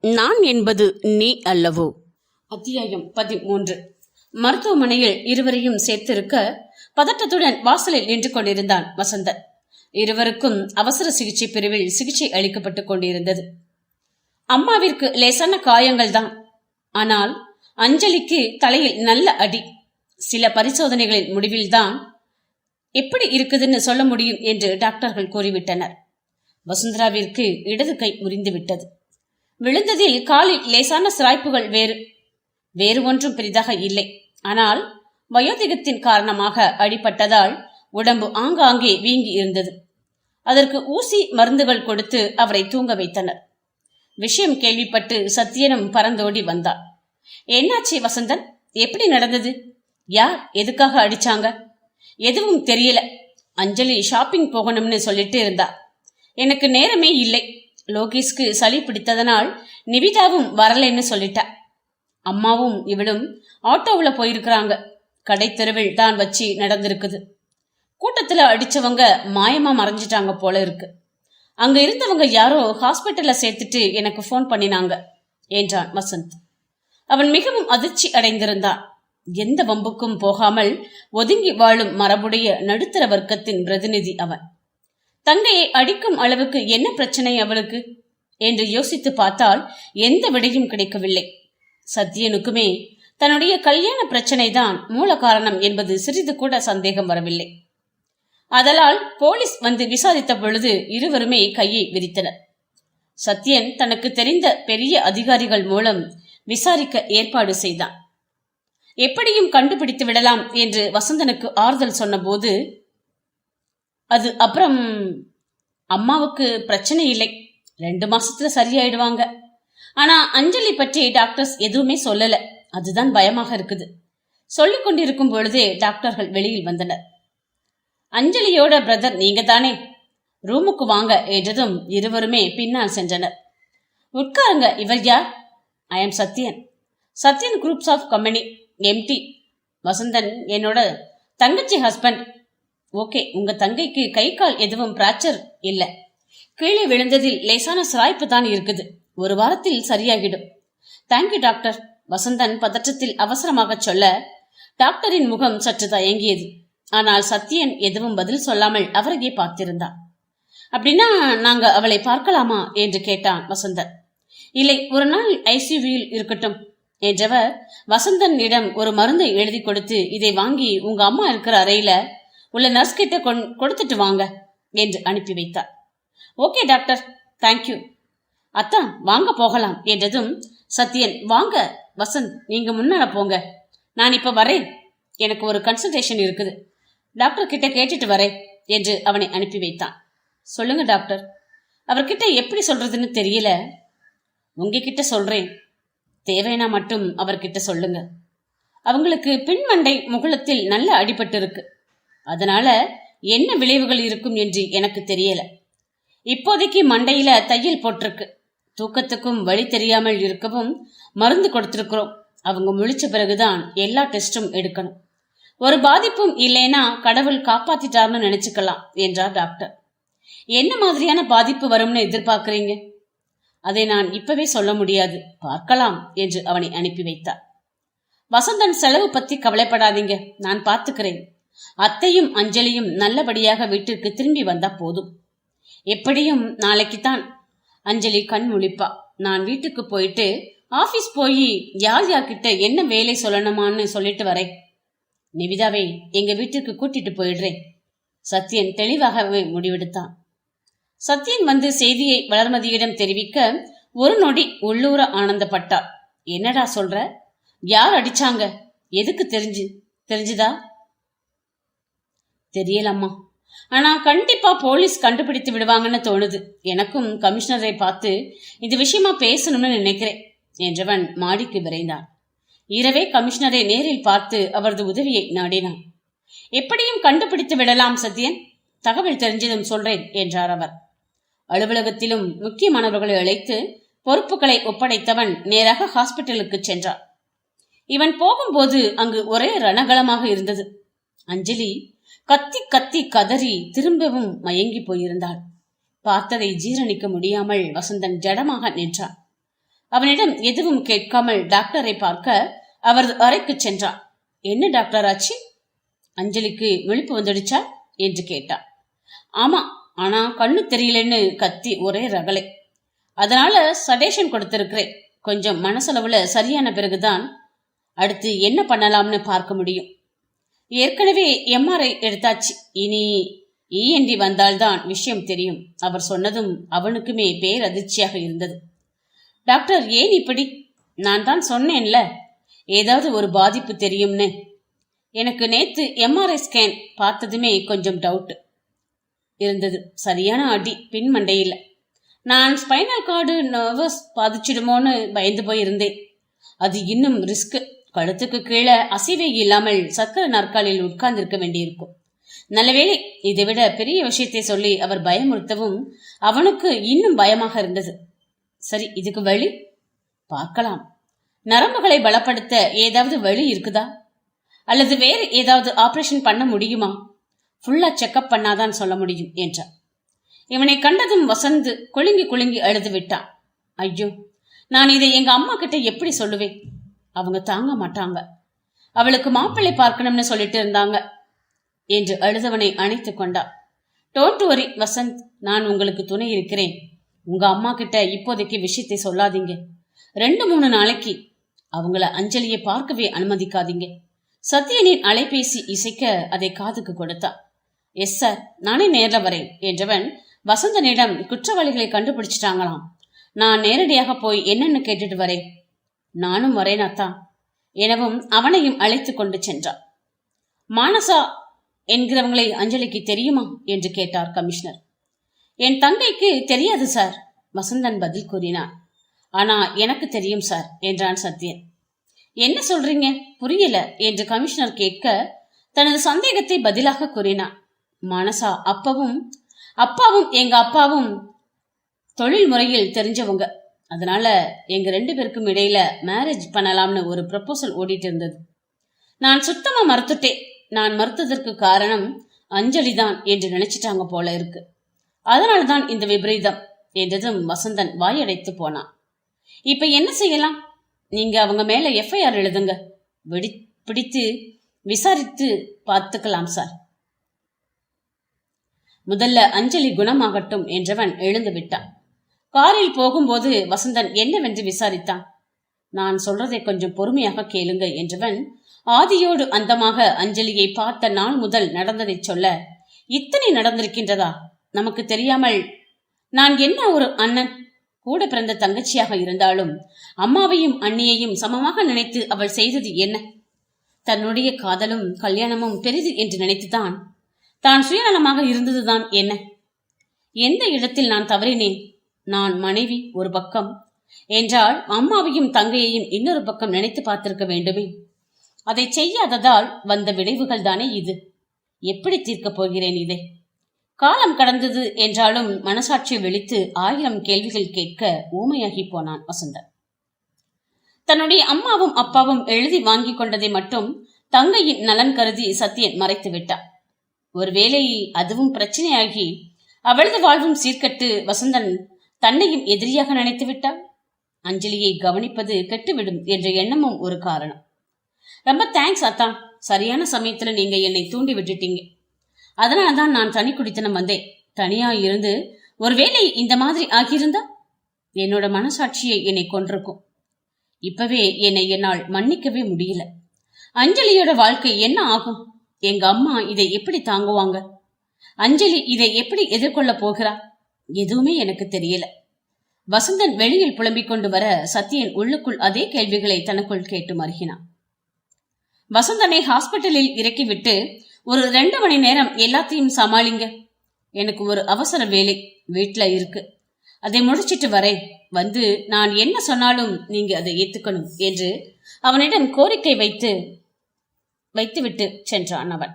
நான் என்பது நீ அல்லவோ? அத்தியாயம் 13. மருத்துவமனையில் இருவரையும் சேர்த்திருக்க பதட்டத்துடன் வாசலில் நின்று கொண்டிருந்தான் வசந்தன். இருவருக்கும் அவசர சிகிச்சை பிரிவில் சிகிச்சை அளிக்கப்பட்டுக் கொண்டிருந்தது. அம்மாவிற்கு லேசான காயங்கள் தான். ஆனால் அஞ்சலிக்கு தலையில் நல்ல அடி. சில பரிசோதனைகளின் முடிவில்தான் எப்படி இருக்குதுன்னு சொல்ல முடியும் என்று டாக்டர்கள் கூறிவிட்டனர். வசுந்தராவிற்கு இடது கை முறிந்துவிட்டது. விழுந்ததில் காலில் லேசான சிராய்ப்புகள் வேறு ஒன்றும் பெரிதாக இல்லை. ஆனால் வயோதிகத்தின் காரணமாக அடிபட்டதால் உடம்பு ஆங்காங்கே வீங்கி இருந்தது. அதற்கு ஊசி மருந்துகள் கொடுத்து அவரை தூங்க வைத்தனர். விஷயம் கேள்விப்பட்டு சத்தியனும் பறந்தோடி வந்தார். என்னாச்சு வசந்தன்? எப்படி நடந்தது? யார் எதுக்காக அடிச்சாங்க? எதுவும் தெரியல. அஞ்சலி ஷாப்பிங் போகணும்னு சொல்லிட்டு இருந்தா. எனக்கு நேரமே இல்லை. லோகேஷ்க்கு சளி பிடித்ததனால் நிவிதாவும் வரலன்னு சொல்லிட்டா. அம்மாவும் இவளும் ஆட்டோவில் போயிருக்கிறாங்க. கடை தெருவில் தான் வச்சு நடந்திருக்குது. கூட்டத்துல அடிச்சவங்க மாயமா மறைஞ்சிட்டாங்க போல இருக்கு. அங்க இருந்தவங்க யாரோ ஹாஸ்பிட்டல்ல சேர்த்துட்டு எனக்கு போன் பண்ணினாங்க என்றான் வசந்த். அவன் மிகவும் அதிர்ச்சி அடைந்திருந்தான். எந்த வம்புக்கும் போகாமல் ஒதுங்கி வாழும் மரபுடைய நடுத்தர வர்க்கத்தின் பிரதிநிதி அவன். தங்கையை அடிக்கும் அளவுக்கு என்ன பிரச்சனை அவளுக்கு என்று யோசித்து பார்த்தால் எந்த விடையும் கிடைக்கவில்லை. சத்தியனுக்குமே தன்னுடைய கல்யாண பிரச்சனை தான் மூல காரணம் என்பது சிறிது கூட சந்தேகம் வரவில்லை. அதனால் போலீஸ் வந்து விசாரித்த பொழுது இருவருமே கையை விரித்தனர். சத்தியன் தனக்கு தெரிந்த பெரிய அதிகாரிகள் மூலம் விசாரிக்க ஏற்பாடு செய்தான். எப்படியும் கண்டுபிடித்து விடலாம் என்று வசந்தனுக்கு ஆறுதல் சொன்ன போது, அது அப்புறம் அம்மாவுக்கு பிரச்சனை இல்லை, 2 மாசத்துல சரியாயிடுவாங்க. ஆனா அஞ்சலி பற்றி டாக்டர்ஸ் எதுவுமே சொல்லல. அதுதான் பயமாக இருக்குது. சொல்லிக் கொண்டிருக்கும் பொழுதே டாக்டர்கள் வெளியில் வந்தனர். அஞ்சலியோட பிரதர் நீங்க தானே, ரூமுக்கு வாங்க என்றதும் இருவருமே பின்னால் சென்றனர். உட்காருங்க. இவர் யார்? I am Sathyan. Sathyan groups of company MD. Vasanthan என்னோட தங்கச்சி ஹஸ்பண்ட். ஓகே, உங்க தங்கைக்கு கை கால் எதுவும் பிராக்சர் இல்ல. கீழே விழுந்ததில் லேசான சிராய்ப்பு தான் இருக்குது. 1 வாரத்தில் சரியாகிடும். Thank you doctor. வசந்தன் பதற்றத்தில் அவசரமாக சொல்ல டாக்டரின் முகம் சற்று தயங்கியது. ஆனால் சத்யன் எதுவும் பதில் சொல்லாமல் அவரையே பார்த்திருந்தான். அப்படின்னா நாங்க அவளை பார்க்கலாமா என்று கேட்டான் வசந்தன். இல்லை, 1 நாள் ஐசியூவில் இருக்கட்டும் என்றவர் வசந்தனிடம் ஒரு மருந்தை எழுதி கொடுத்து, இதை வாங்கி உங்க அம்மா இருக்கிற அறையில உள்ள நர்ஸ் கிட்ட கொடுத்துட்டு வாங்க என்று அனுப்பி வைத்தார். Okay doctor, thank you. அத்தான் வாங்க போகலாம் என்றதும் சத்யன், வாங்க வசந்த், நீங்க முன்னால போங்க, நான் இப்ப வரேன், எனக்கு ஒரு கன்சல்டேஷன் இருக்குது, டாக்டர் கிட்ட கேட்டுட்டு வரேன் என்று அவனை அனுப்பி வைத்தான். சொல்லுங்க டாக்டர். அவர்கிட்ட எப்படி சொல்றதுன்னு தெரியல. உங்ககிட்ட சொல்றேன், தேவைனா மட்டும் அவர்கிட்ட சொல்லுங்க. அவங்களுக்கு பின்மண்டை முகுளத்தில் நல்ல அடிபட்டு இருக்கு. அதனால என்ன விளைவுகள் இருக்கும் என்று எனக்கு தெரியல. இப்போதைக்கு மண்டையில தையல் போட்டிருக்கு. தூக்கத்துக்கும் வழி தெரியாமல் இருக்கவும் மருந்து கொடுத்திருக்கிறோம். அவங்க முழிச்ச பிறகுதான் எல்லா டெஸ்டும் எடுக்கணும். ஒரு பாதிப்பும் இல்லைன்னா கடவுள் காப்பாத்திட்டார்னு நினைச்சுக்கலாம் என்றார் டாக்டர். என்ன மாதிரியான பாதிப்பு வரும்னு எதிர்பார்க்கிறீங்க? அதை நான் இப்பவே சொல்ல முடியாது, பார்க்கலாம் என்று அவனை அனுப்பி வைத்தார். வசந்தன், செலவு பத்தி கவலைப்படாதீங்க, நான் பார்த்துக்கிறேன். அத்தையும் அஞ்சலியும் நல்லபடியாக வீட்டிற்கு திரும்பி வந்தா போதும். எப்படியும் நாளைக்குத்தான் அஞ்சலி கண் முழிப்பா. நான் வீட்டுக்கு போயிட்டு ஆபீஸ் போய் யார் யார்கிட்ட என்ன வேலை சொல்லணுமான்னு சொல்லிட்டு வரேன். நிவிதாவை எங்க வீட்டுக்கு கூட்டிட்டு போயிடுறேன். சத்யன் தெளிவாகவே முடிவெடுத்தான். சத்யன் வந்து செய்தியை வளர்மதியிடம் தெரிவிக்க 1 நொடி உள்ளூர ஆனந்தப்பட்டார். என்னடா சொல்ற? யார் அடிச்சாங்க? எதுக்கு தெரிஞ்சுதா? தெரியலம்மா, ஆனா கண்டிப்பா போலீஸ் கண்டுபிடித்து விடுவாங்கன்னு தோணுது. எனக்கும் கமிஷனரை பார்த்து இது விஷயமா பேசணும்னு நினைக்கிறேன் என்றவன் மாடிக்கு விரைந்தான். இரவே கமிஷனரை நேரில் பார்த்து அவரது உதவியை நாடினான். எப்படியும் கண்டுபிடித்து விடலாம் சத்யன், தகவல் தெரிஞ்சதும் சொல்றேன் என்றார் அவர். அலுவலகத்திலும் முக்கியமானவர்களை அழைத்து பொறுப்புகளை ஒப்படைத்தவன் நேராக ஹாஸ்பிட்டலுக்கு சென்றான். இவன் போகும்போது அங்கு ஒரே ரணகலமாக இருந்தது. அஞ்சலி கத்தி கத்தி கதறி திரும்பவும் மயங்கி போயிருந்தாள். பார்த்ததை ஜீரணிக்க முடியாமல் வசந்தன் ஜடமாக நின்றான். அவனிடம் எதுவும் கேட்காமல் டாக்டரை பார்க்க அவரது அறைக்கு சென்றான். என்ன டாக்டர் ஆச்சு? அஞ்சலிக்கு விழிப்பு வந்துடுச்சா என்று கேட்டான். ஆமா, ஆனா கண்ணு தெரியலன்னு கத்தி ஒரே ரகலை. அதனால சடேஷன் கொடுத்திருக்கிறேன். கொஞ்சம் மனசளவுல சரியான பிறகுதான் அடுத்து என்ன பண்ணலாம்னு பார்க்க முடியும். ஏற்கனவே எம்ஆர்ஐ எடுத்தாச்சு. இனி இஎன்டி வந்தால்தான் விஷயம் தெரியும். அவர் சொன்னதும் அவனுக்குமே பேரதிர்ச்சியாக இருந்தது. டாக்டர், ஏன் இப்படி? நான் தான் சொன்னேன்ல, ஏதாவது ஒரு பாதிப்பு தெரியும்னு. எனக்கு நேத்து எம்ஆர்ஐ ஸ்கேன் பார்த்ததுமே கொஞ்சம் டவுட் இருந்தது. சரியான அடி பின்மண்டையில். நான் ஸ்பைனல் கார்டு நர்வஸ் பாதிச்சிடுமோன்னு பயந்து போயிருந்தேன். அது இன்னும் ரிஸ்க். கழுத்துக்கு கீழே அசைவே இல்லாமல் சக்கர நாற்காலியில் உட்கார்ந்திருக்க வேண்டியிருக்கும். நல்லவேளை, இதை விட பெரிய விஷயத்தை சொல்லி அவர் பயமுறுத்தவும் அவனுக்கு இன்னும் பயமாக இருந்தது. சரி, இதுக்கு வழி பார்க்கலாம். நரம்புகளை பலப்படுத்த ஏதாவது வழி இருக்குதா? அல்லது வேறு ஏதாவது ஆபரேஷன் பண்ண முடியுமா? ஃபுல்லா செக்அப் பண்ணாதான் சொல்ல முடியும் என்றார். இவனை கண்டதும் வசந்த் குலுங்கி குலுங்கி அழுது விட்டான். ஐயோ, நான் இதை எங்க அம்மா கிட்ட எப்படி சொல்லுவேன்? அவங்க தாங்க மாட்டாங்க. அவளுக்கு மாப்பிள்ளை பார்க்கணும்னு சொல்லிட்டு இருந்தாங்க என்று அழுதவனை அணைத்து கொண்டார். டோன்ட் வரி வசந்த், நான் உங்களுக்கு துணை இருக்கிறேன். உங்க அம்மா கிட்ட இப்போதைக்கு விஷயத்தை சொல்லாதீங்க. 2-3 நாளைக்கு அவங்கள அஞ்சலியை பார்க்கவே அனுமதிக்காதீங்க. சத்யனின் அலைபேசி இசைக்க அதை காதுக்கு கொடுத்தான். எஸ் சார், நானே நேர்ல வரேன் என்றவன் வசந்தனிடம் குற்றவாளிகளை கண்டுபிடிச்சிட்டாங்களாம். நான் நேரடியாக போய் என்னன்னு கேட்டுட்டு வரேன். நானும் வரேன் அத்தா எனவும் அவனையும் அழைத்து கொண்டு சென்றான். மானசா என்கிறவங்களை அஞ்சலிக்கு தெரியுமா என்று கேட்டார் கமிஷனர். என் தங்கைக்கு தெரியாது சார், வசந்தன் பதில் கூறினார். ஆனா எனக்கு தெரியும் சார் என்றான் சத்யன். என்ன சொல்றீங்க? புரியல என்று கமிஷனர் கேட்க தனது சந்தேகத்தை பதிலாக கூறினார். மானசா அப்பாவும் எங்க அப்பாவும் தொழில் முறையில் தெரிஞ்சவங்க. அதனால எங்க 2 பேருக்கும் இடையில மேரேஜ் பண்ணலாம்னு ஒரு ப்ரப்போசல் ஓடிட்டு இருந்தது. நான் சுத்தமா மறுத்துட்டேன். நான் மறுத்ததற்கு காரணம் அஞ்சலி தான் என்று நினைச்சிட்டாங்க போல இருக்கு. அதனால்தான் இந்த விபரீதம் என்றதும் வசந்தன் வாயடைத்து போனான். இப்ப என்ன செய்யலாம்? நீங்க அவங்க மேல எஃப்ஐஆர் எழுதுங்க. பிடித்து விசாரித்து பார்த்துக்கலாம் சார். முதல்ல அஞ்சலி குணமாகட்டும் என்றவன் எழுந்து விட்டான். காரில் போகும்போது வசந்தன் என்னவென்று விசாரித்தான். நான் சொல்றதை கொஞ்சம் பொறுமையாக கேளுங்க என்றவன் ஆதியோடு அந்தமாக அஞ்சலியை பார்த்த நாள் முதல் நடந்ததை சொல்ல, இத்தனை நடந்திருக்கின்றதா? நமக்கு தெரியாமல்? நான் என்ன ஒரு அண்ணன், கூட பிறந்த தங்கச்சியாக இருந்தாலும் அம்மாவையும் அண்ணியையும் சமமாக நினைத்து அவள் செய்தது என்ன? தன்னுடைய காதலும் கல்யாணமும் பெரிது என்று நினைத்துதான் தான் சுயநலமாக இருந்ததுதான் என்ன? எந்த இடத்தில் நான் தவறினேன்? நான் மனைவி ஒரு பக்கம் என்றால் அம்மாவையும் தங்கையையும் இன்னொரு பக்கம் நினைத்து பார்த்திருக்க வேண்டுமே. அதை செய்யாததால் வந்த விளைவுகள் தானே இது. எப்படி தீர்க்கப் போகிறேன் இதை? காலம் கடந்தது என்றாலும் மனசாட்சியை விழித்து 1000 கேள்விகள் கேட்க ஊமையாகி போனான் வசந்தன். தன்னுடைய அம்மாவும் அப்பாவும் எழுதி வாங்கி கொண்டதை மட்டும் தங்கையின் நலன் கருதி சத்யன் மறைத்து விட்டான். ஒருவேளை அதுவும் பிரச்சனையாகி அவளது வாழ்வும் சீர்கட்டு வசந்தன் தன்னையும் எதிரியாக நினைத்து விட்டான். அஞ்சலியை கவனிப்பது கெட்டுவிடும் என்ற எண்ணமும் ஒரு காரணம். ரொம்ப தேங்க்ஸ் அத்தா, சரியான சமயத்துல நீங்க என்னை தூண்டி விட்டுட்டீங்க. அதனாலதான் நான் தனி குடித்தனம் வந்தேன். தனியா இருந்து ஒருவேளை இந்த மாதிரி ஆகியிருந்தா என்னோட மனசாட்சியை என்னை கொண்டிருக்கும். இப்பவே என்னை என்னால் மன்னிக்கவே முடியல. அஞ்சலியோட வாழ்க்கை என்ன ஆகும்? எங்க அம்மா இதை எப்படி தாங்குவாங்க? அஞ்சலி இதை எப்படி எதிர்கொள்ள போகிறா? எதுவுமே எனக்கு தெரியல. வசந்தன் வெளியில் புலம்பிக் கொண்டு வர சத்யன் உள்ளுக்குள் அதே கேள்விகளை தனக்குள் கேட்டு மருகினான். வசந்தனை ஹாஸ்பிட்டலில் இறக்கிவிட்டு ஒரு 2 மணி நேரம் எல்லாத்தையும் சமாளிங்க. எனக்கு ஒரு அவசர வேலை வீட்டுல இருக்கு. அதை முடிச்சிட்டு வரேன். வந்து நான் என்ன சொன்னாலும் நீங்க அதை ஏத்துக்கணும் என்று அவனிடம் கோரிக்கை வைத்துவிட்டு சென்றான் அவன்.